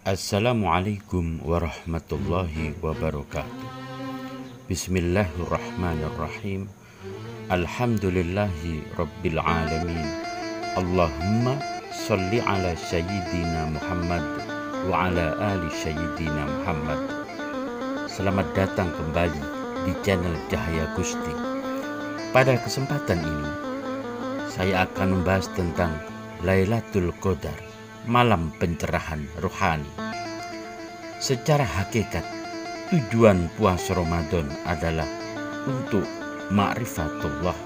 Assalamualaikum warahmatullahi wabarakatuh. Bismillahirrahmanirrahim. Alhamdulillahi rabbil alamin. Allahumma salli ala sayyidina Muhammad wa ala ali sayyidina Muhammad. Selamat datang kembali di channel Cahaya Gusti. Pada kesempatan ini saya akan membahas tentang Lailatul Qadar, malam pencerahan rohani. Secara hakikat, tujuan puasa Ramadan adalah untuk ma'rifatullah.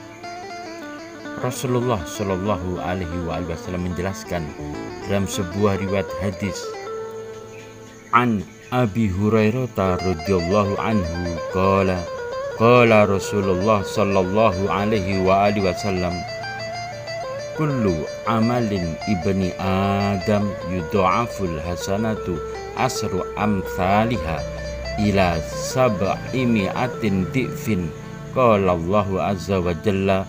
Rasulullah Shallallahu Alaihi Wasallam menjelaskan dalam sebuah riwayat hadis, an Abi Hurairah radhiyallahu anhu qala Rasulullah Shallallahu Alaihi Wasallam, kullu amalin ibni Adam yudha'aful hasanatu asru amthaliha ila sab'i mi'atin di'fin. Qala Allahu azza wa jalla,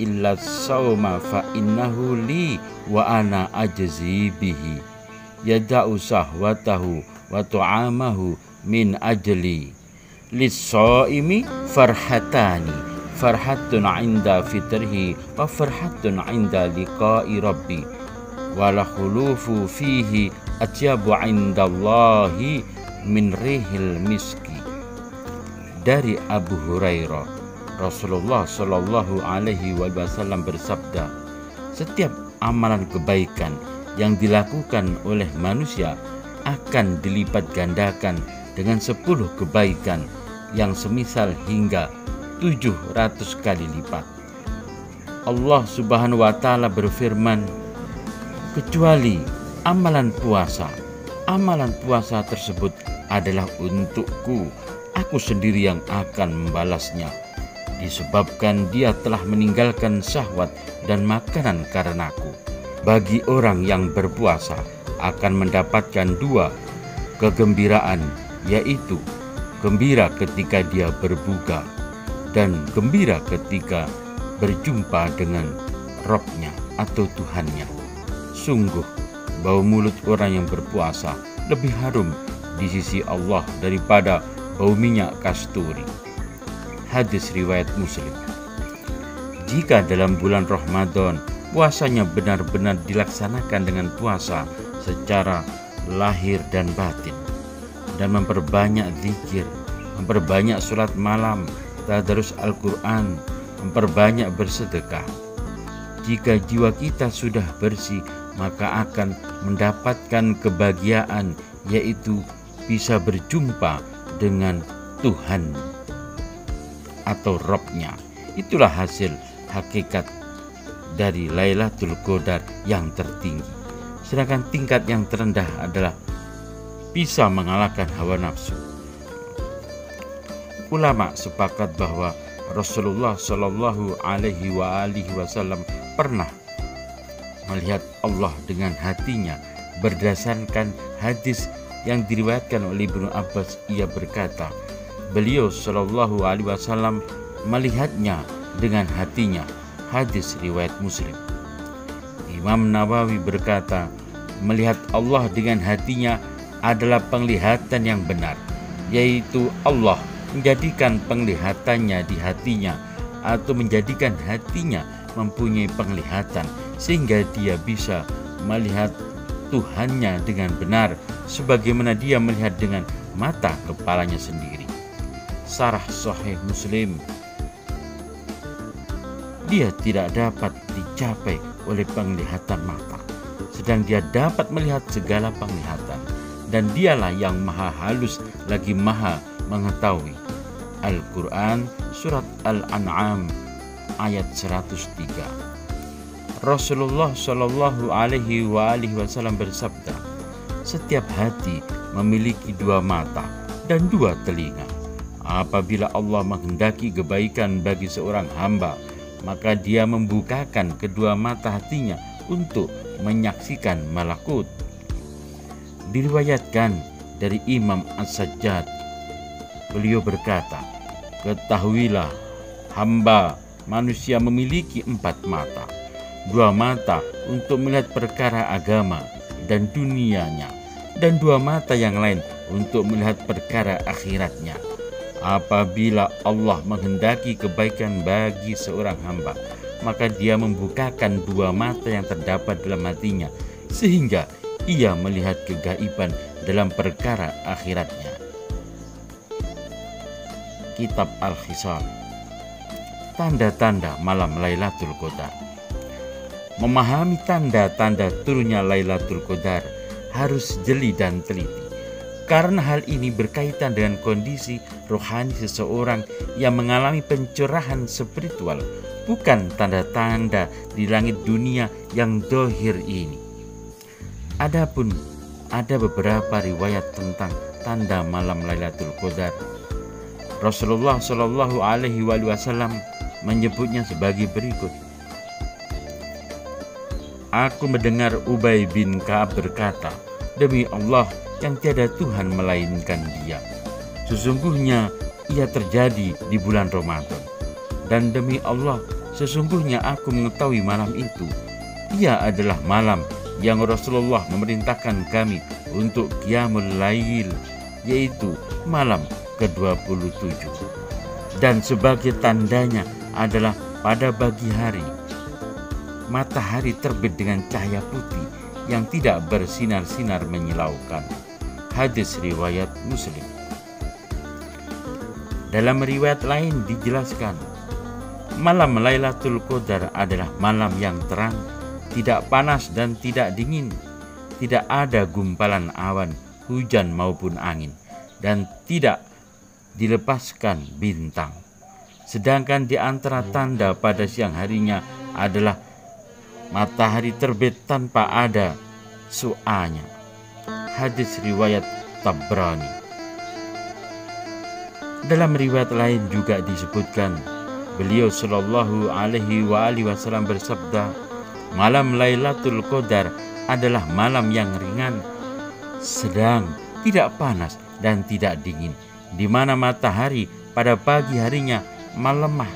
illa sawma fa innahu li wa ana ajzi bihi, yada'u sahwatahu wa tu'amahu min ajli. Lis-shaimi farhatani, farhatun inda fitrihi wa farhatun inda liqa'i rabbi, wala khulufu fihi atyabu indallahi min rihil miski. Dari Abu Hurairah, Rasulullah Shallallahu Alaihi Wasallam bersabda, setiap amalan kebaikan yang dilakukan oleh manusia akan dilipat gandakan dengan 10 kebaikan yang semisal hingga 700 kali lipat. Allah Subhanahu wa Ta'ala berfirman, kecuali amalan puasa tersebut adalah untukku, aku sendiri yang akan membalasnya, disebabkan dia telah meninggalkan syahwat dan makanan karenaku. Bagi orang yang berpuasa akan mendapatkan 2 kegembiraan, yaitu gembira ketika dia berbuka dan gembira ketika berjumpa dengan Robnya atau Tuhannya. Sungguh bau mulut orang yang berpuasa lebih harum di sisi Allah daripada bau minyak kasturi. Hadis riwayat Muslim. Jika dalam bulan Ramadan puasanya benar-benar dilaksanakan dengan puasa secara lahir dan batin, dan memperbanyak zikir, memperbanyak sholat malam, tadarus Al-Quran, memperbanyak bersedekah, jika jiwa kita sudah bersih, maka akan mendapatkan kebahagiaan, yaitu bisa berjumpa dengan Tuhan atau Robnya. Itulah hasil hakikat dari Lailatul Qadar yang tertinggi. Sedangkan tingkat yang terendah adalah bisa mengalahkan hawa nafsu. Ulama sepakat bahwa Rasulullah Shallallahu Alaihi Wasallam pernah melihat Allah dengan hatinya berdasarkan hadis yang diriwayatkan oleh Ibnu Abbas. Ia berkata, beliau Shallallahu Alaihi Wasallam melihatnya dengan hatinya. Hadis riwayat Muslim. Imam Nawawi berkata, melihat Allah dengan hatinya adalah penglihatan yang benar, yaitu Allah menjadikan penglihatannya di hatinya atau menjadikan hatinya mempunyai penglihatan sehingga dia bisa melihat Tuhannya dengan benar sebagaimana dia melihat dengan mata kepalanya sendiri. Syarah Sahih Muslim, dia tidak dapat dicapai oleh penglihatan mata, sedang dia dapat melihat segala penglihatan, dan dialah yang maha halus lagi maha mengetahui. Al-Quran Surat Al-An'am ayat 103. Rasulullah Shallallahu Alaihi Wasallam bersabda, setiap hati memiliki 2 mata dan 2 telinga. Apabila Allah menghendaki kebaikan bagi seorang hamba, maka dia membukakan kedua mata hatinya untuk menyaksikan malakut. Diriwayatkan dari Imam As-Sajjad, beliau berkata, ketahuilah hamba manusia memiliki 4 mata. 2 mata untuk melihat perkara agama dan dunianya, dan dua mata yang lain untuk melihat perkara akhiratnya. Apabila Allah menghendaki kebaikan bagi seorang hamba, maka Dia membukakan dua mata yang terdapat dalam hatinya, sehingga ia melihat kegaiban dalam perkara akhiratnya. Kitab Al-Khisal. Tanda-tanda malam Lailatul Qadar. Memahami tanda-tanda turunnya Lailatul Qadar harus jeli dan teliti, karena hal ini berkaitan dengan kondisi rohani seseorang yang mengalami pencerahan spiritual, bukan tanda-tanda di langit dunia yang dohir ini. Adapun ada beberapa riwayat tentang tanda malam Lailatul Qadar. Rasulullah Shallallahu Alaihi Wasallam menyebutnya sebagai berikut. Aku mendengar Ubay bin Ka'ab berkata, demi Allah yang tiada Tuhan melainkan Dia, sesungguhnya ia terjadi di bulan Ramadan. Dan demi Allah, sesungguhnya aku mengetahui malam itu, ia adalah malam yang Rasulullah memerintahkan kami untuk Qiyamul Lail, yaitu malam ke-27. Dan sebagai tandanya adalah pada pagi hari, matahari terbit dengan cahaya putih yang tidak bersinar-sinar menyilaukan. Hadis riwayat Muslim. Dalam riwayat lain dijelaskan, malam Lailatul Qadar adalah malam yang terang, tidak panas dan tidak dingin, tidak ada gumpalan awan, hujan maupun angin, dan tidak dilepaskan bintang. Sedangkan di antara tanda pada siang harinya adalah matahari terbit tanpa ada suanya. Hadis riwayat Tabrani. Dalam riwayat lain juga disebutkan, beliau Shallallahu Alaihi Wasallam bersabda, malam Lailatul Qadar adalah malam yang ringan, sedang, tidak panas dan tidak dingin, di mana matahari pada pagi harinya melemah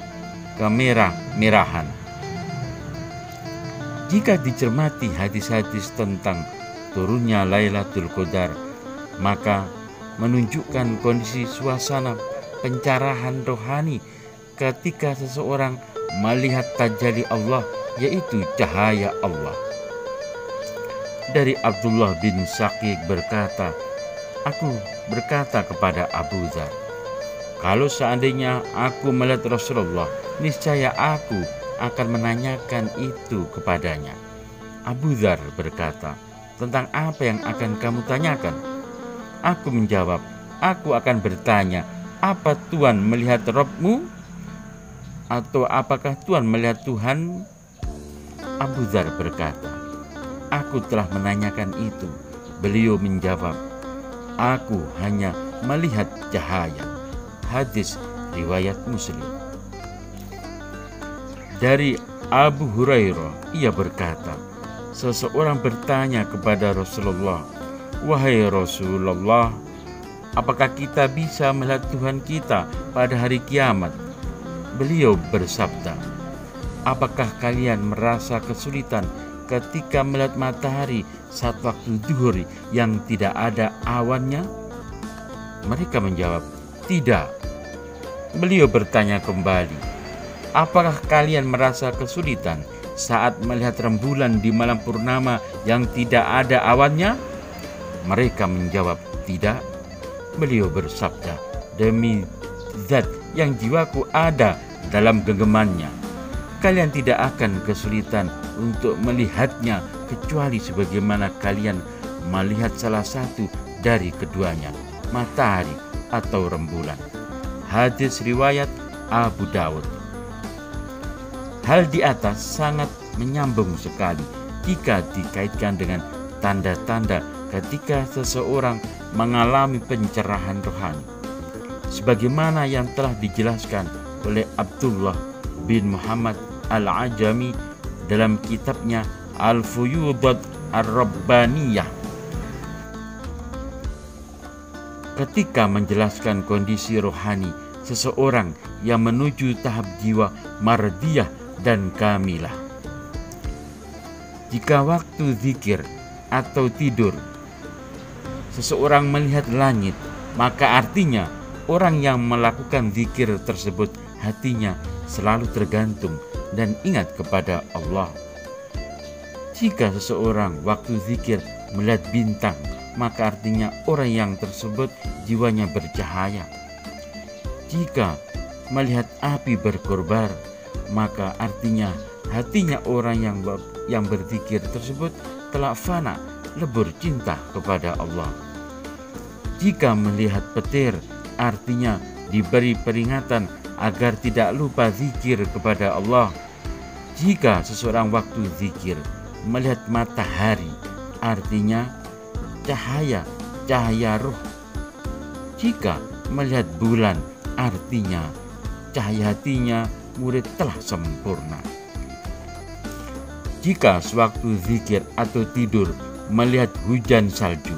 kemerah-merahan. Jika dicermati hadis-hadis tentang turunnya Lailatul Qadar, maka menunjukkan kondisi suasana pencerahan rohani ketika seseorang melihat tajalli Allah, yaitu cahaya Allah. Dari Abdullah bin Syaqiq berkata, aku berkata kepada Abu Dzar, kalau seandainya aku melihat Rasulullah, niscaya aku akan menanyakan itu kepadanya. Abu Dzar berkata, tentang apa yang akan kamu tanyakan? Aku menjawab, aku akan bertanya, apa Tuhan melihat Rabb-mu? Atau apakah Tuhan melihat Tuhan? Abu Dzar berkata, aku telah menanyakan itu. Beliau menjawab, aku hanya melihat cahaya. Hadis riwayat Muslim. Dari Abu Hurairah, ia berkata, seseorang bertanya kepada Rasulullah, wahai Rasulullah, apakah kita bisa melihat Tuhan kita pada hari kiamat? Beliau bersabda, apakah kalian merasa kesulitan ketika melihat matahari saat waktu zuhur yang tidak ada awannya? Mereka menjawab, tidak. Beliau bertanya kembali, apakah kalian merasa kesulitan saat melihat rembulan di malam purnama yang tidak ada awannya? Mereka menjawab, tidak. Beliau bersabda, demi Zat yang jiwaku ada dalam genggamannya, kalian tidak akan kesulitan untuk melihatnya kecuali sebagaimana kalian melihat salah satu dari keduanya, matahari atau rembulan. Hadis riwayat Abu Dawud. Hal di atas sangat menyambung sekali jika dikaitkan dengan tanda-tanda ketika seseorang mengalami pencerahan rohani, sebagaimana yang telah dijelaskan oleh Abdullah bin Muhammad Al-Ajami dalam kitabnya Al-Fuyudat Ar-Rabbaniyah. Ketika menjelaskan kondisi rohani seseorang yang menuju tahap jiwa mardiyah dan kamilah. Jika waktu zikir atau tidur seseorang melihat langit, maka artinya orang yang melakukan zikir tersebut hatinya selalu tergantung dan ingat kepada Allah. Jika seseorang waktu zikir melihat bintang, maka artinya orang yang tersebut jiwanya bercahaya. Jika melihat api berkorbar, maka artinya hatinya orang yang berzikir tersebut telah fana, lebur cinta kepada Allah. Jika melihat petir, artinya diberi peringatan agar tidak lupa zikir kepada Allah. Jika seseorang waktu zikir melihat matahari, artinya cahaya ruh. Jika melihat bulan, artinya cahaya hatinya murid telah sempurna. Jika sewaktu zikir atau tidur melihat hujan salju,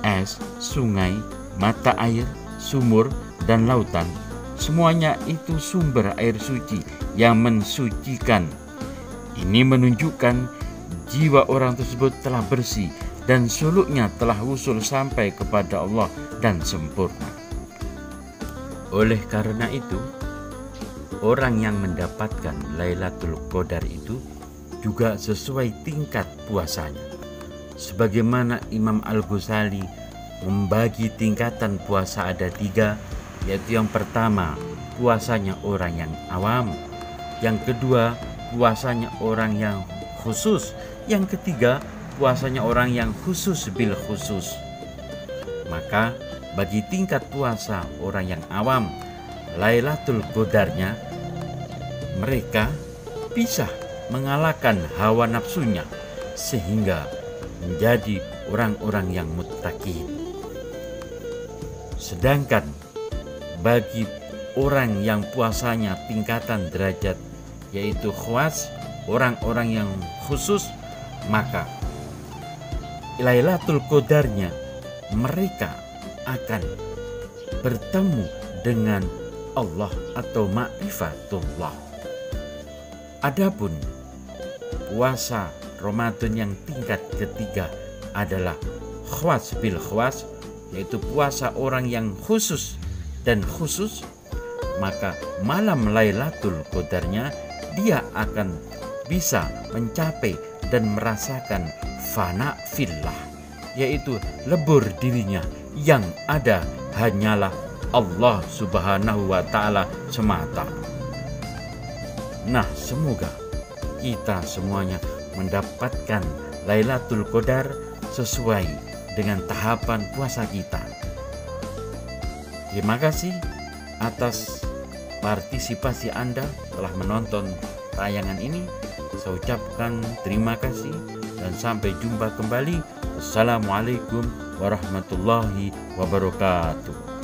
es, sungai, mata air, sumur, dan lautan, semuanya itu sumber air suci yang mensucikan. Ini menunjukkan jiwa orang tersebut telah bersih dan suluknya telah usul sampai kepada Allah dan sempurna. Oleh karena itu, orang yang mendapatkan Lailatul Qadar itu juga sesuai tingkat puasanya. Sebagaimana Imam Al-Ghazali membagi tingkatan puasa ada 3, yaitu yang pertama puasanya orang yang awam, yang kedua puasanya orang yang khusus, yang ketiga puasanya orang yang khusus bil khusus. Maka bagi tingkat puasa orang yang awam, Lailatul Qadarnya mereka bisa mengalahkan hawa nafsunya sehingga menjadi orang-orang yang muttaqin. Sedangkan bagi orang yang puasanya tingkatan derajat yaitu khawas, orang-orang yang khusus, maka Lailatul Qadarnya mereka akan bertemu dengan Allah atau ma'rifatullah. Adapun puasa Ramadan yang tingkat ketiga adalah khawas bil khawas, yaitu puasa orang yang khusus dan khusus, maka malam Lailatul Qadarnya dia akan bisa mencapai dan merasakan fana fillah, yaitu lebur dirinya yang ada hanyalah Allah Subhanahu wa Ta'ala semata. Nah, semoga kita semuanya mendapatkan Lailatul Qadar sesuai dengan tahapan puasa kita. Terima kasih atas partisipasi Anda telah menonton tayangan ini. Saya ucapkan terima kasih dan sampai jumpa kembali. Assalamualaikum warahmatullahi wabarakatuh.